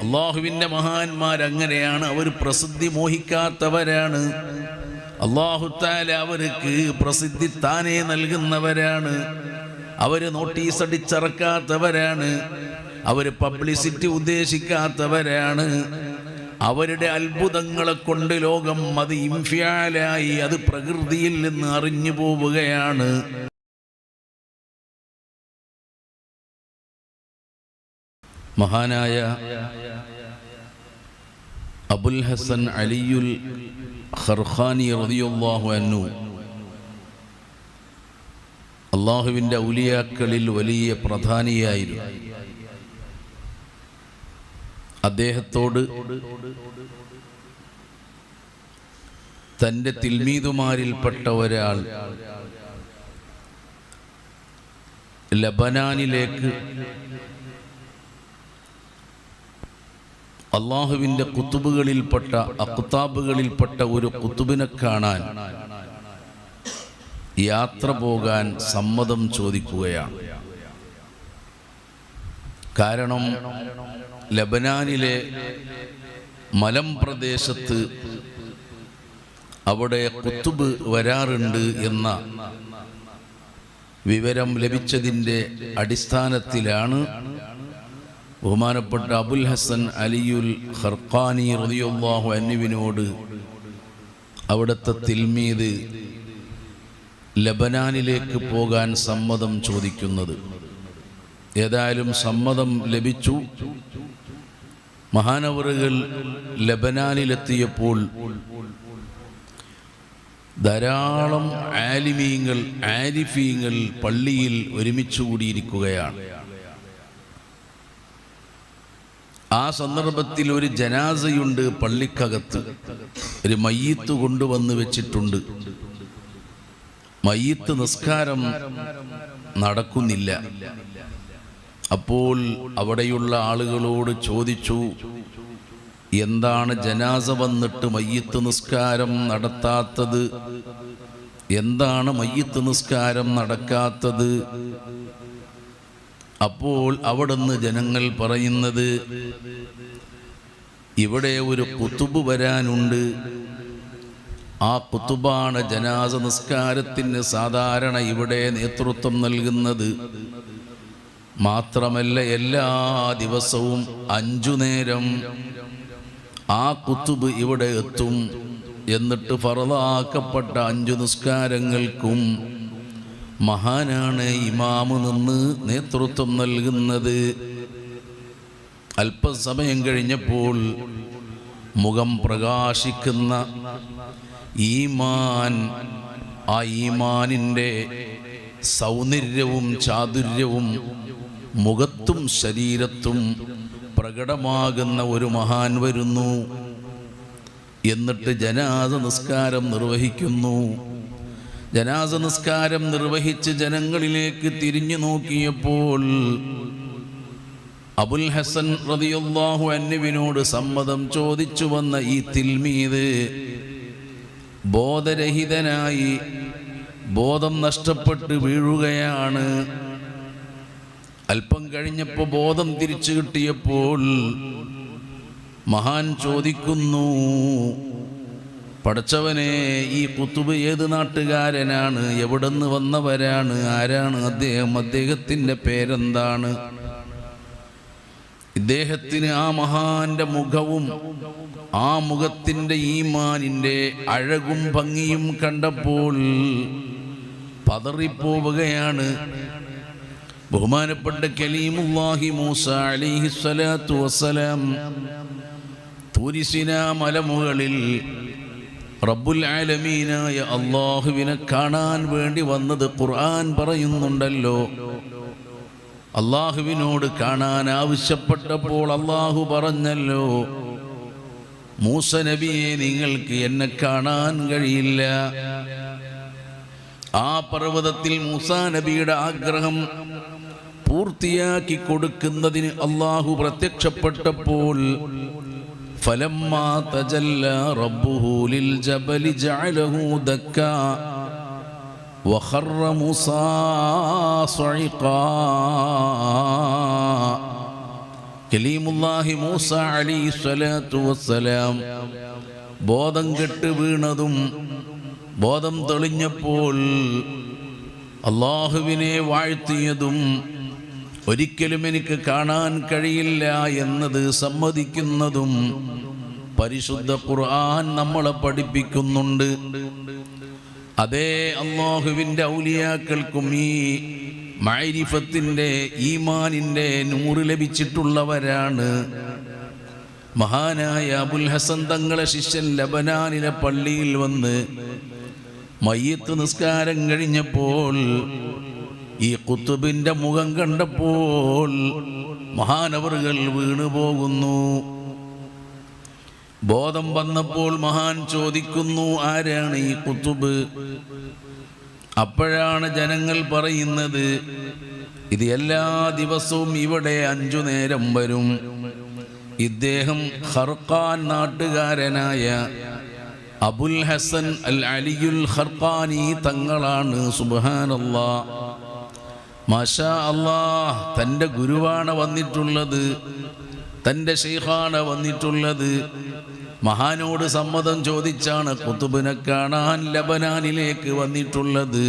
അള്ളാഹുവിൻ്റെ മഹാന്മാരങ്ങനെയാണ്. അവർ പ്രസിദ്ധി മോഹിക്കാത്തവരാണ്. അള്ളാഹു തആല അവർക്ക് പ്രസിദ്ധി താനേ നൽകുന്നവരാണ്. അവർ നോട്ടീസ് അടിച്ചിറക്കാത്തവരാണ്. അവർ പബ്ലിസിറ്റി ഉദ്ദേശിക്കാത്തവരാണ്. അവരുടെ അത്ഭുതങ്ങളെ കൊണ്ട് ലോകം അത് ഇൻഫിയാലായി, അത് പ്രകൃതിയിൽ നിന്ന് അറിഞ്ഞു പോവുകയാണ്. മഹാനായ അബുൽ ഹസൻ അലിയുൽ ഖർഖാനി റളിയല്ലാഹു അൻഹു അള്ളാഹുവിൻ്റെ ഔലിയാക്കളിൽ വലിയ പ്രധാനിയായിരുന്നു. അദ്ദേഹത്തോട് തൻ്റെ തിൽമീദുമാരിൽപ്പെട്ട ഒരാൾ ലബനാനിലേക്ക് അള്ളാഹുവിൻ്റെ കുത്തുബുകളിൽപ്പെട്ട അഖ്താബുകളിൽപ്പെട്ട ഒരു കുത്തുബിനെ കാണാൻ യാത്ര പോകാൻ സമ്മതം ചോദിക്കുകയാണ്. കാരണം ലബനാനിലെ മലമ്പ്രദേശത്ത് അവിടെ കുത്തുബ് വരാറുണ്ട് എന്ന വിവരം ലഭിച്ചതിൻ്റെ അടിസ്ഥാനത്തിലാണ് ബഹുമാനപ്പെട്ട അബുൽ ഹസൻ അലിയുൽ ഖർഖാനി റളിയല്ലാഹു അൻഹുവിനോട് അവിടുത്തെ തിൽമീദ് ലബനാനിലേക്ക് പോകാൻ സമ്മതം ചോദിക്കുന്നത്. ഏതായാലും സമ്മതം ലഭിച്ചു. മഹാനവറുകൾ ലബനാനിലെത്തിയപ്പോൾ ധാരാളം ആലിമീങ്ങൾ ആരിഫീങ്ങൾ പള്ളിയിൽ ഒരുമിച്ച് കൂടിയിരിക്കുകയാണ്. ആ സന്ദർഭത്തിൽ ഒരു ജനാസയുണ്ട് പള്ളിക്കകത്ത്. ഒരു മയ്യിത്ത് കൊണ്ടുവന്ന് വെച്ചിട്ടുണ്ട്. മയ്യിത്ത് നിസ്കാരം നടക്കുന്നില്ല. അപ്പോൾ അവിടെയുള്ള ആളുകളോട് ചോദിച്ചു, എന്താണ് ജനാസ വന്നിട്ട് മയ്യിത്ത് നിസ്കാരം നടത്താത്തത്? എന്താണ് മയ്യിത്ത് നിസ്കാരം നടക്കാത്തത്? അപ്പോൾ അവിടുന്ന് ജനങ്ങൾ പറയുന്നത്, ഇവിടെ ഒരു കുത്തുബ് വരാനുണ്ട്. ആ കുത്തുബാണ് ജനാസ നിസ്കാരത്തിന് സാധാരണ ഇവിടെ നേതൃത്വം നൽകുന്നത്. മാത്രമല്ല എല്ലാ ദിവസവും 5 നേരം ആ കുത്തുബ് ഇവിടെ എത്തും. എന്നിട്ട് ഫർളാക്കപ്പെട്ട 5 നിസ്കാരങ്ങൾക്കും മഹാനാണ് ഇമാമ് നിന്ന് നേതൃത്വം നൽകുന്നത്. അല്പസമയം കഴിഞ്ഞപ്പോൾ മുഖം പ്രകാശിക്കുന്ന ഈമാൻ, ആ ഈമാനിൻ്റെ സൗന്ദര്യവും ചാതുര്യവും മുഖത്തും ശരീരത്തും പ്രകടമാകുന്ന ഒരു മഹാൻ വരുന്നു. എന്നിട്ട് ജനാസ നിസ്കാരം നിർവഹിക്കുന്നു. ജനാസ നിസ്കാരം നിർവഹിച്ച് ജനങ്ങളിലേക്ക് തിരിഞ്ഞു നോക്കിയപ്പോൾ അബുൽ ഹസൻ റളിയല്ലാഹു അൻഹുവിനോട് സമ്മതം ചോദിച്ചു വന്ന ഈ തിൽമീദ് ബോധരഹിതനായി ബോധം നഷ്ടപ്പെട്ട് വീഴുകയാണ്. അല്പം കഴിഞ്ഞപ്പോൾ ബോധം തിരിച്ചു കിട്ടിയപ്പോൾ മഹാൻ ചോദിക്കുന്നു, പടച്ചവനെ, ഈ കുത്തുബ് ഏത് നാട്ടുകാരനാണ്? എവിടുന്ന് വന്നവരാണ്? ആരാണ് അദ്ദേഹം? അദ്ദേഹത്തിൻ്റെ പേരെന്താണ്? ഇദ്ദേഹത്തിന് ആ മഹാന്റെ മുഖവും ആ മുഖത്തിൻ്റെ ഈമാനിൻ്റെ അഴകും ഭംഗിയും കണ്ടപ്പോൾ പതറിപ്പോവുകയാണ്. ബഹുമാനപ്പെട്ട കലീമുല്ലാഹി മൂസ അലൈഹിസ്സലാത്തു വസ്സലാം തൂരിസിനാ മലമുകളിൽ റബ്ബുൽ ആലമീനായ അള്ളാഹുവിനെ കാണാൻ വേണ്ടി വന്നത് ഖുർആൻ പറയുന്നുണ്ടല്ലോ. അള്ളാഹുവിനോട് കാണാൻ ആവശ്യപ്പെട്ടപ്പോൾ അള്ളാഹു പറഞ്ഞല്ലോ, മൂസ നബിയെ, നിങ്ങൾക്ക് എന്നെ കാണാൻ കഴിയില്ല. ആ പർവ്വതത്തിൽ മൂസാ നബിയുടെ ആഗ്രഹം പൂർത്തിയാക്കി കൊടുക്കുന്നതിന് അള്ളാഹു പ്രത്യക്ഷപ്പെട്ടപ്പോൾ ഫലമ്മാ തജല്ലാ റബ്ബുഹു ലിൽ ജബലി ജഅലഹു ദക്കാ വഖറ മൂസാ സ്വഇഖാ. കലീമുല്ലാഹി മൂസ അലൈഹിസ്സലാത്തു വസ്സലാം ബോധം കെട്ട് വീണതും ബോധം തെളിഞ്ഞപ്പോൾ അള്ളാഹുവിനെ വാഴ്ത്തിയതും ഒരിക്കലും എനിക്ക് കാണാൻ കഴിയില്ല എന്നത് സമ്മതിക്കുന്നതും പരിശുദ്ധ ഖുർആൻ നമ്മളെ പഠിപ്പിക്കുന്നുണ്ട്. അതേ അള്ളാഹുവിൻ്റെ ഔലിയാക്കൾക്കും ഈ മഅരിഫത്തിൻ്റെ ഈമാനിൻ്റെ നൂറ് ലഭിച്ചിട്ടുള്ളവരാണ്. മഹാനായ അബുൽ ഹസൻ തങ്ങളെ ശിഷ്യൻ ലബനാനിലെ പള്ളിയിൽ വന്ന് മയ്യിത്ത് നിസ്കാരം കഴിഞ്ഞപ്പോൾ ഈ ഖുതുബിൻ്റെ മുഖം കണ്ടപ്പോൾ മഹാനവറുകൾ വീണുപോകുന്നു. ബോധം വന്നപ്പോൾ മഹാൻ ചോദിക്കുന്നു, ആരാണ് ഈ ഖുതുബ്? അപ്പോഴാണ് ജനങ്ങൾ പറയുന്നത്, ഇത് എല്ലാ ദിവസവും ഇവിടെ 5 നേരം വരും. ഇദ്ദേഹം ഖർഖാൻ നാട്ടുകാരനായ അബുൽ ഹസൻ അൽ അലിയുൽ ഖർഖാനി തങ്ങളാണ്. സുബ്ഹാനല്ലാഹ്, മാഷാ അല്ലാഹ്. തൻ്റെ ഗുരുവാണ് വന്നിട്ടുള്ളത്, തൻ്റെ ശൈഖാണ് വന്നിട്ടുള്ളത്. മഹാനോട് സമ്മതം ചോദിച്ചാണ് ഖുതുബിനെ കാണാൻ ലബനാനിലേക്ക് വന്നിട്ടുള്ളത്.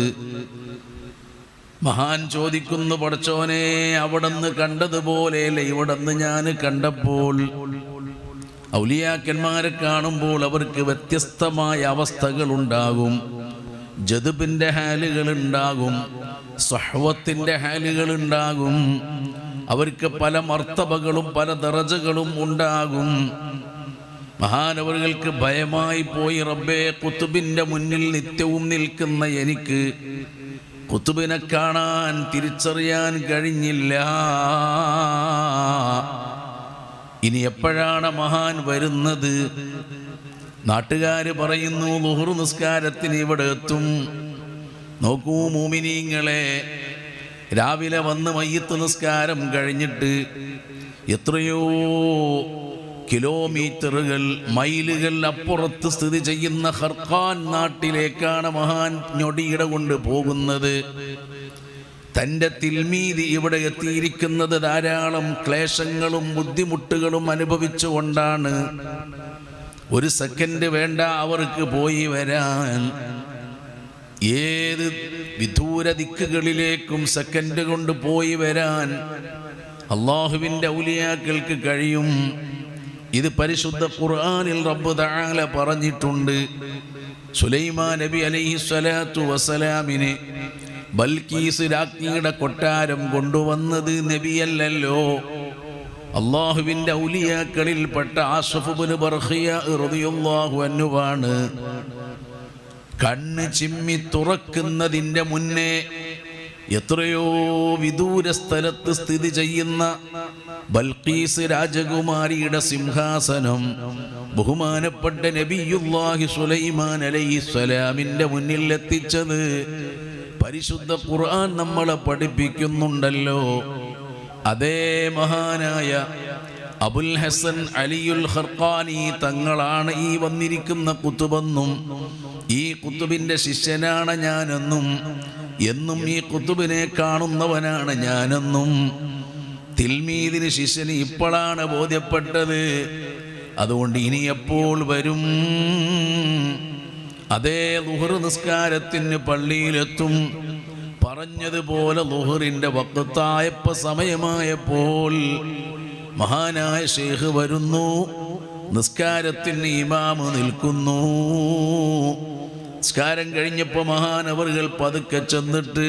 മഹാൻ ചോദിക്കുന്നു, പടച്ചോനെ, അവിടുന്ന് കണ്ടതുപോലെയല്ലേ ഇവിടുന്ന് ഞാൻ കണ്ടപ്പോൾ? ഔലിയാക്കന്മാരെ കാണുമ്പോൾ അവർക്ക് വ്യത്യസ്തമായ അവസ്ഥകളുണ്ടാകും. ജദ്ബിൻ്റെ ഹാലുകളുണ്ടാകും, സ്വഹ്വത്തിൻ്റെ ഹാലുകളുണ്ടാകും. അവർക്ക് പല മർത്തബകളും പല ദറജകളും ഉണ്ടാകും. മഹാനവറുകൾക്ക് ഭയമായി പോയി, റബ്ബേ, ഖുതുബിൻ്റെ മുന്നിൽ നിത്യവും നിൽക്കുന്ന എനിക്ക് ഖുതുബിനെ കാണാൻ തിരിച്ചറിയാൻ കഴിഞ്ഞില്ല. ഇനി എപ്പോഴാണ് മഹാൻ വരുന്നത്? നാട്ടുകാര് പറയുന്നു, ളുഹർ നിസ്കാരത്തിന് ഇവിടെ എത്തും. നോക്കൂ മുഅ്മിനീങ്ങളെ, രാവിലെ വന്ന് മയ്യിത്ത് നിസ്കാരം കഴിഞ്ഞിട്ട് എത്രയോ കിലോമീറ്ററുകൾ മൈലുകൾ അപ്പുറത്ത് സ്ഥിതി ചെയ്യുന്ന ഖർഖാൻ നാട്ടിലേക്കാണ് മഹാൻ ഞൊടിയിട കൊണ്ട് പോകുന്നത്. തൻ്റെ തിൽമീദി ഇവിടെ എത്തിയിരിക്കുന്നത് ധാരാളം ക്ലേശങ്ങളും ബുദ്ധിമുട്ടുകളും അനുഭവിച്ചുകൊണ്ടാണ്. ഒരു സെക്കൻഡ് വേണ്ട അവർക്ക് പോയി വരാൻ. ഏത് വിദൂര ദിക്കുകളിലേക്കും സെക്കൻഡ് കൊണ്ട് പോയി വരാൻ അള്ളാഹുവിൻ്റെ ഔലിയാക്കൾക്ക് കഴിയും. ഇത് പരിശുദ്ധ ഖുർആനിൽ റബ്ബ് തആല പറഞ്ഞിട്ടുണ്ട്. സുലൈമാൻ നബി അലൈഹിസ്സലാത്തു വസ്സലാമിനെ ബൽക്കീസ് രാജ്ഞിയുടെ കൊട്ടാരം കൊണ്ടുവന്നത് നബിയല്ലല്ലോ, അള്ളാഹുവിൻ്റെ ഔലിയാക്കളിൽപ്പെട്ട ആസിഫ് ഇബ്നു ബർഖിയ റളിയല്ലാഹു അൻഹുവാണ്. കണ്ണ് ചിമ്മി തുറക്കുന്നതിൻ്റെ മുന്നേ എത്രയോ വിദൂര സ്ഥലത്ത് സ്ഥിതി ചെയ്യുന്ന ബൽഖീസ് രാജകുമാരിയുടെ സിംഹാസനം ബഹുമാനപ്പെട്ട നബിയുല്ലാഹി സുലൈമാൻ അലൈഹിസ്സലാമിൻ്റെ മുന്നിൽ എത്തിച്ചത് പരിശുദ്ധ ഖുർആൻ നമ്മളെ പഠിപ്പിക്കുന്നുണ്ടല്ലോ. അതേ മഹാനായ അബുൽ ഹസൻ അലിയുൽ ഖർഖാനി തങ്ങളാണ് ഈ വന്നിരിക്കുന്ന ഖുതുബെന്നും ഈ ഖുതുബിൻ്റെ ശിഷ്യനാണ് ഞാനെന്നും എന്നും ഈ ഖുതുബിനെ കാണുന്നവനാണ് ഞാനെന്നും തിൽമീദിന് ശിഷ്യന് ഇപ്പോഴാണ് ബോധ്യപ്പെട്ടത്. അതുകൊണ്ട് ഇനി എപ്പോൾ വരും? അതേ ളുഹർ നിസ്കാരത്തിന് പള്ളിയിലെത്തും. പറഞ്ഞതുപോലെ ളുഹറിൻ്റെ വഖ്തായപ്പോൾ സമയമായപ്പോൾ മഹാനായ ശൈഖ് വരുന്നു. നിസ്കാരത്തിന് ഇമാമ് നിൽക്കുന്നു. നിസ്കാരം കഴിഞ്ഞപ്പോൾ മഹാനവറുകൾ പതുക്കെ ചെന്നിട്ട്,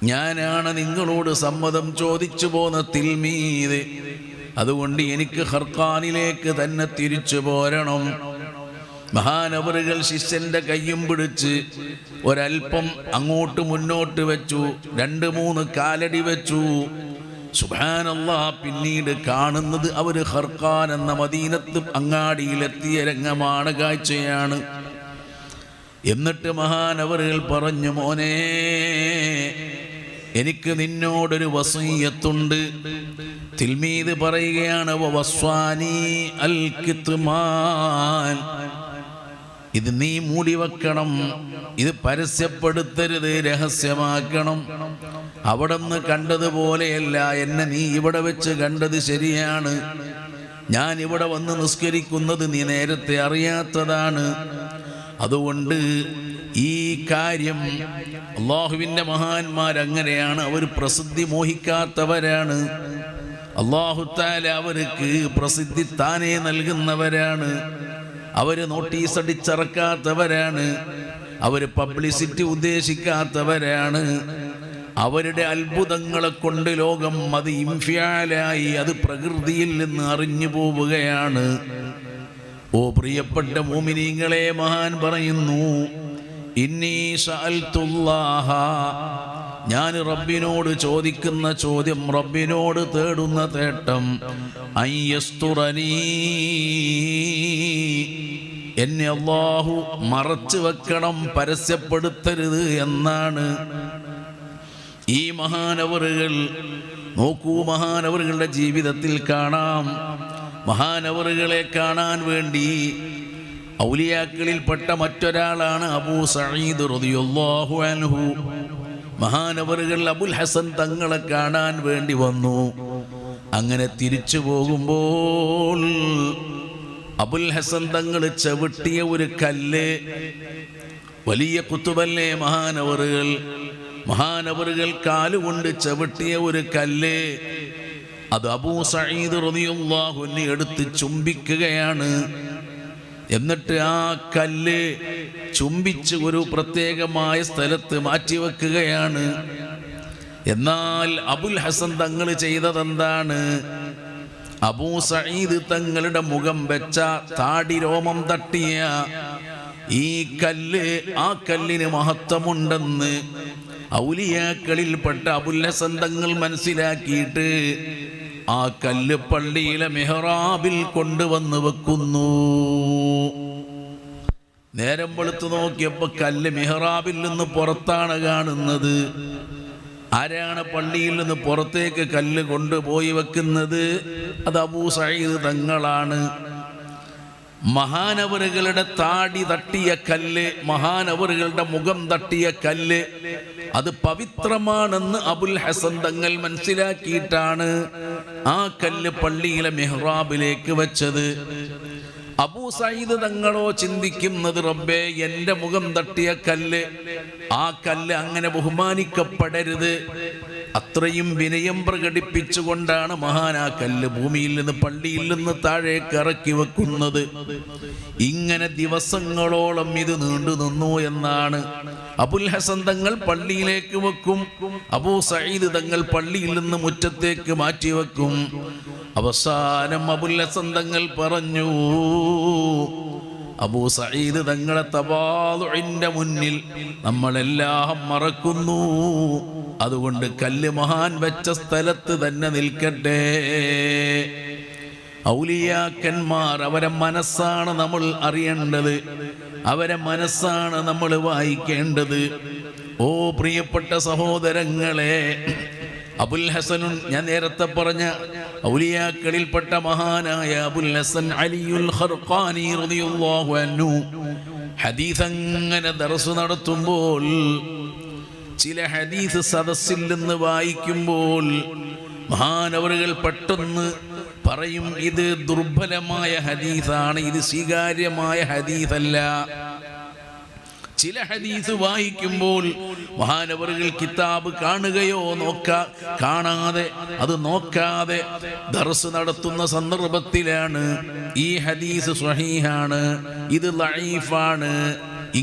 ഞാനാണ് നിങ്ങളോട് സമ്മതം ചോദിച്ചു പോന്ന തിൽമീദ്, അതുകൊണ്ട് എനിക്ക് ഖർഖാനിലേക്ക് തന്നെ തിരിച്ചു പോരണം. മഹാനവറുകൾ ശിഷ്യന്റെ കയ്യും പിടിച്ച് ഒരൽപ്പം അങ്ങോട്ട് മുന്നോട്ട് വെച്ചു, 2-3 കാലടി വെച്ചു. സുബ്ഹാനല്ലാഹ്, പിന്നീട് കാണുന്നത് അവർ ഖർഖാൻ എന്ന മദീനത്ത് അങ്ങാടിയിലെത്തിയ രംഗമാണ്, കാഴ്ചയാണ്. എന്നിട്ട് മഹാനവറുകൾ പറഞ്ഞു, മോനെ, എനിക്ക് നിന്നോടൊരു വസിയ്യത്തുണ്ട്. തിൽമീദ് പറയുകയാണ്, വസ്വാനി അൽ കിത്മാൻ, ഇത് നീ മൂടി വെക്കണം, ഇത് പരസ്യപ്പെടുത്തരുത്, രഹസ്യമാക്കണം. അവിടുന്ന് കണ്ടതുപോലെയല്ല എന്നെ നീ ഇവിടെ വെച്ച് കണ്ടത് ശരിയാണ്. ഞാൻ ഇവിടെ വന്ന് നിസ്കരിക്കുന്നത് നീ നേരത്തെ അറിയാത്തതാണ്. അതുകൊണ്ട് ഈ കാര്യം അള്ളാഹുവിൻ്റെ മഹാന്മാരങ്ങനെയാണ്. അവർ പ്രസിദ്ധി മോഹിക്കാത്തവരാണ്. അള്ളാഹു തആല അവർക്ക് പ്രസിദ്ധി താനേ നൽകുന്നവരാണ്. അവർ നോട്ടീസ് അടിച്ചിറക്കാത്തവരാണ്. അവർ പബ്ലിസിറ്റി ഉദ്ദേശിക്കാത്തവരാണ്. അവരുടെ അത്ഭുതങ്ങളെ കൊണ്ട് ലോകം അത് ഇൻഫിയാലായി, അത് പ്രകൃതിയിൽ നിന്ന് അറിഞ്ഞു പോവുകയാണ്. ഓ പ്രിയപ്പെട്ട മുഅ്മിനീങ്ങളെ, മഹാൻ പറയുന്നു, ഇന്നി സഅൽതുല്ലാഹ, ഞാൻ റബ്ബിനോട് ചോദിക്കുന്ന ചോദ്യം, റബ്ബിനോട് തേടുന്ന തേട്ടം, അയ്യസ്തുറനീ, എന്നെ അല്ലാഹു മറച്ചു വെക്കണം, പരസ്യപ്പെടുത്തരുത് എന്നാണ്. ഈ മഹാനവറുകൾ നോക്കൂ, മഹാനവറുകളുടെ ജീവിതത്തിൽ കാണാം. മഹാനവറുകളെ കാണാൻ വേണ്ടി ഔലിയാക്കളിൽപ്പെട്ട മറ്റൊരാളാണ് അബൂ സഈദ് റളിയല്ലാഹു അൻഹു. മഹാനവറുകൾ അബുൽ ഹസൻ തങ്ങളെ കാണാൻ വേണ്ടി വന്നു. അങ്ങനെ തിരിച്ചു പോകുമ്പോൾ അബുൽ ഹസൻ തങ്ങൾ ചവിട്ടിയ ഒരു കല്ല്, വലിയ കുത്തുബല്ലേ മഹാനവറുകൾ, മഹാനവറുകൾ കാലുകൊണ്ട് ചവിട്ടിയ ഒരു കല്ല്, അത് അബൂ സഈദ് റളിയല്ലാഹു അൻഹു എടുത്ത് ചുംബിക്കുകയാണ്. എന്നിട്ട് ആ കല്ല് ചുംബിച്ച് ഒരു പ്രത്യേകമായ സ്ഥലത്ത് മാറ്റിവെക്കുകയാണ്. എന്നാൽ അബുൽ ഹസൻ തങ്ങൾ ചെയ്തതെന്താണ്? അബൂ സഈദ് തങ്ങളുടെ മുഖം വെച്ച താടി രോമം തട്ടിയ ഈ കല്ല്, ആ കല്ലിന് മഹത്വമുണ്ടെന്ന് ഔലിയാക്കളിൽപ്പെട്ട അബുൽ ഹസൻ തങ്ങൾ മനസ്സിലാക്കിയിട്ട് ആ കല്ല് പള്ളിയിലെ മെഹ്റാബിൽ കൊണ്ടുവന്ന് വെക്കുന്നു. നേരം വെളുത്ത് നോക്കിയപ്പോൾ കല്ല് മെഹ്റാബിൽ നിന്ന് പുറത്താണ് കാണുന്നത്. ആരാണ് പള്ളിയിൽ നിന്ന് പുറത്തേക്ക് കല്ല് കൊണ്ടുപോയി വെക്കുന്നത്? അത് അബൂ സഈദ് തങ്ങളാണ്. മഹാനവറുകളുടെ താടി തട്ടിയ കല്ല്, മഹാനവറുകളുടെ മുഖം തട്ടിയ കല്ല്, അത് പവിത്രമാണെന്ന് അബുൽ ഹസൻ തങ്ങൾ മനസ്സിലാക്കിയിട്ടാണ് ആ കല്ല് പള്ളിയിലെ മെഹ്റാബിലേക്ക് വെച്ചത്. അബൂ സഈദ് തങ്ങളോ ചിന്തിക്കുന്നത്, റബ്ബേ, എൻ്റെ മുഖം തട്ടിയ കല്ല്, ആ കല്ല് അങ്ങനെ ബഹുമാനിക്കപ്പെടരുത്. അത്രയും വിനയം പ്രകടിപ്പിച്ചുകൊണ്ടാണ് മഹാൻ ആ കല്ല് ഭൂമിയിൽ നിന്ന്, പള്ളിയിൽ നിന്ന് താഴേക്ക് ഇറക്കി വെക്കുന്നത്. ഇങ്ങനെ ദിവസങ്ങളോളം ഇത് നീണ്ടു നിന്നു എന്നാണ്. അബുൽ ഹസൻ തങ്ങൾ പള്ളിയിലേക്ക് വെക്കും, അബൂ സഈദ് തങ്ങൾ പള്ളിയിൽ നിന്ന് മുറ്റത്തേക്ക് മാറ്റിവെക്കും. അവസാനം അബുൽ ഹസൻ തങ്ങൾ പറഞ്ഞു, അബൂ സഈദ് തങ്ങളെ തവാളുഇന്റെ മുന്നിൽ നമ്മളെല്ലാം മറക്കുന്നു. അതുകൊണ്ട് കല്ല് മഹാൻ വെച്ച സ്ഥലത്ത് തന്നെ നിൽക്കട്ടെ. ഔലിയാക്കന്മാർ, അവരെ മനസ്സാണ് നമ്മൾ അറിയേണ്ടത്, അവരെ മനസ്സാണ് നമ്മൾ വായിക്കേണ്ടത്. ഓ പ്രിയപ്പെട്ട സഹോദരങ്ങളെ, അബുൽ ഹസനുൻ, ഞാൻ നേരത്തെ പറഞ്ഞ ഔലിയാക്കളിൽപ്പെട്ട മഹാനായ അബുൽ ഹസൻ അലിയുൽ ഖർഖാനി റളിയല്ലാഹു അൻഹു ഹദീസ് അങ്ങനെ ദർസ് നടത്തുമ്പോൾ, ചില ഹദീസ് സദസ്സിൽ നിന്ന് വായിക്കുമ്പോൾ മഹാനവറുകൾ പെട്ടെന്ന് പറയും, ഇത് ദുർബലമായ ഹദീസാണ്, ഇത് സ്വീകാര്യമായ ഹദീസല്ല. ചില ഹദീസ് വായിക്കുമ്പോൾ മഹാനവറുകൾ കിതാബ് കാണുകയോ നോക്കാതെ ദർസ് നടത്തുന്ന സന്ദർഭത്തിലാണ് ഈ ഹദീസ് സ്വഹീഹാണ്, ഇത് ലഈഫാണ്,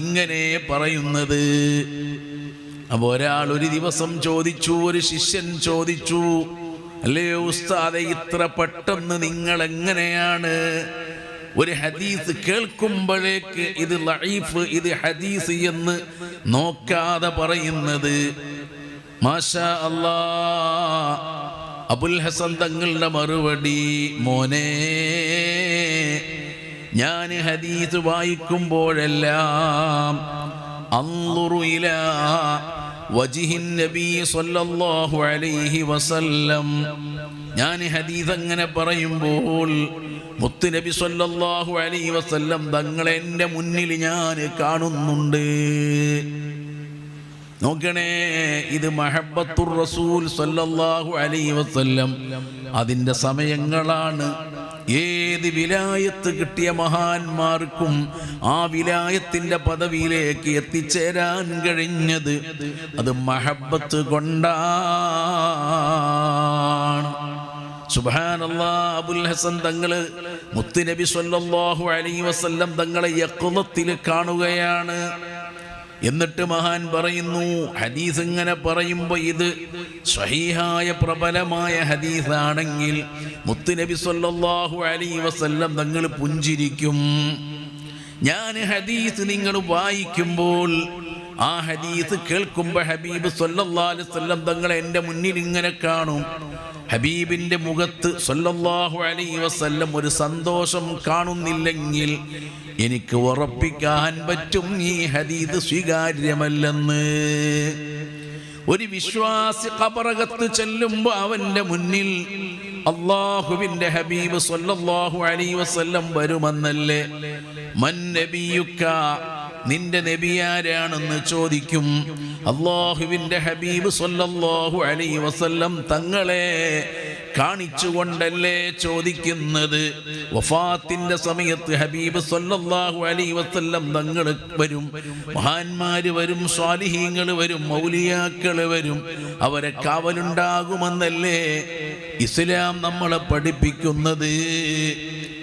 ഇങ്ങനെ പറയുന്നത്. അപ്പോൾ ഒരാൾ ഒരു ദിവസം ചോദിച്ചു, ഒരു ശിഷ്യൻ ചോദിച്ചു, അല്ലയോ ഉസ്താദെ, ഇത്ര പെട്ടെന്ന് നിങ്ങൾ എങ്ങനെയാണ് ഒരു ഹദീസ് കേൾക്കുമ്പോഴേക്ക് ഇത് ലഈഫ്, ഇത് ഹദീസ് എന്ന് നോക്കാതെ പറയുന്നത്? മാഷാ അല്ലാഹ്. അബുൽ ഹസൻ തങ്ങളുടെ മറുപടി, മോനെ, ഞാൻ ഹദീസ് വായിക്കുമ്പോഴെല്ലാം അൻളുറു ഇലാ വജ്ഹിൻ നബി സ്വല്ലല്ലാഹു അലൈഹി വസല്ലം, ഞാൻ ഹദീസ് അങ്ങനെ പറയുമ്പോൾ മുത്ത് നബി സ്വല്ലല്ലാഹു അലൈഹി വസല്ലം തങ്ങളെ എൻ്റെ മുന്നിൽ ഞാൻ കാണുന്നുണ്ട്. നോക്കണേ, ഇത് മഹബ്ബത്തുർ റസൂൽ സല്ലല്ലാഹു അലൈഹി വസല്ലം അതിൻ്റെ സമയങ്ങളാണ്. ഏത് വിലായത്ത് കിട്ടിയ മഹാന്മാർക്കും ആ വിലായത്തിൻ്റെ പദവിയിലേക്ക് എത്തിച്ചേരാൻ കഴിഞ്ഞത് അത് മഹബ്ബത്ത് കൊണ്ടാണ്. സുബ്ഹാനല്ലാഹ്, അബുൽ ഹസൻ തങ്ങള് മുത്തുനബി സല്ലല്ലാഹു അലൈഹി വസല്ലം തങ്ങളെ യഖ്ളത്തിൽ കാണുകയാണ്. എന്നിട്ട് മഹാൻ പറയുന്നു, ഹദീസ് ഇങ്ങനെ പറയുമ്പോൾ ഇത് സ്വഹീഹായ പ്രബലമായ ഹദീസാണെങ്കിൽ മുത്തുനബി സല്ലല്ലാഹു അലൈഹി വസല്ലം തങ്ങൾ പുഞ്ചിരിക്കും. ഞാൻ ഹദീസ് നിങ്ങൾ വായിക്കുമ്പോൾ ആ ഹദീസ് കേൾക്കുമ്പോൾ ഹബീബ് സല്ലല്ലാഹു അലൈഹി വസല്ലം തങ്ങൾ എൻ്റെ മുന്നിൽ ഇങ്ങനെ കാണും. ഹബീബിൻ്റെ മുഖത്ത് സല്ലല്ലാഹു അലൈഹി വസല്ലം ഒരു സന്തോഷം കാണുന്നില്ലെങ്കിൽ എനിക്ക് ഉറപ്പിക്കാൻ പറ്റും ഈ ഹദീസ് സ്വീകാര്യമല്ലെന്ന്. ഒരു വിശ്വാസി ഖബറകത്ത് ചെല്ലുമ്പോൾ അവൻ്റെ മുന്നിൽ അല്ലാഹുവിൻ്റെ ഹബീബ് സല്ലല്ലാഹു അലൈഹി വസല്ലം വരുമെന്നല്ലേ. മൻ നബിയുക, നിന്റെ നബിയാരാണെന്ന് ചോദിക്കും. അല്ലാഹുവിൻ്റെ ഹബീബ് സല്ലല്ലാഹു അലൈഹി വസല്ലം തങ്ങളെ കാണിച്ചുകൊണ്ടല്ലേ ചോദിക്കുന്നത്. വഫാത്തിന്റെ സമയത്ത് ഹബീബ് സല്ലല്ലാഹു അലൈഹി വസല്ലം തങ്ങൾ വരും, മഹാന്മാര് വരും, സ്വാലിഹീങ്ങൾ വരും, മൗലിയാക്കൾ വരും, അവരെ കാവലുണ്ടാകുമെന്നല്ലേ ഇസ്ലാം നമ്മളെ പഠിപ്പിക്കുന്നത്.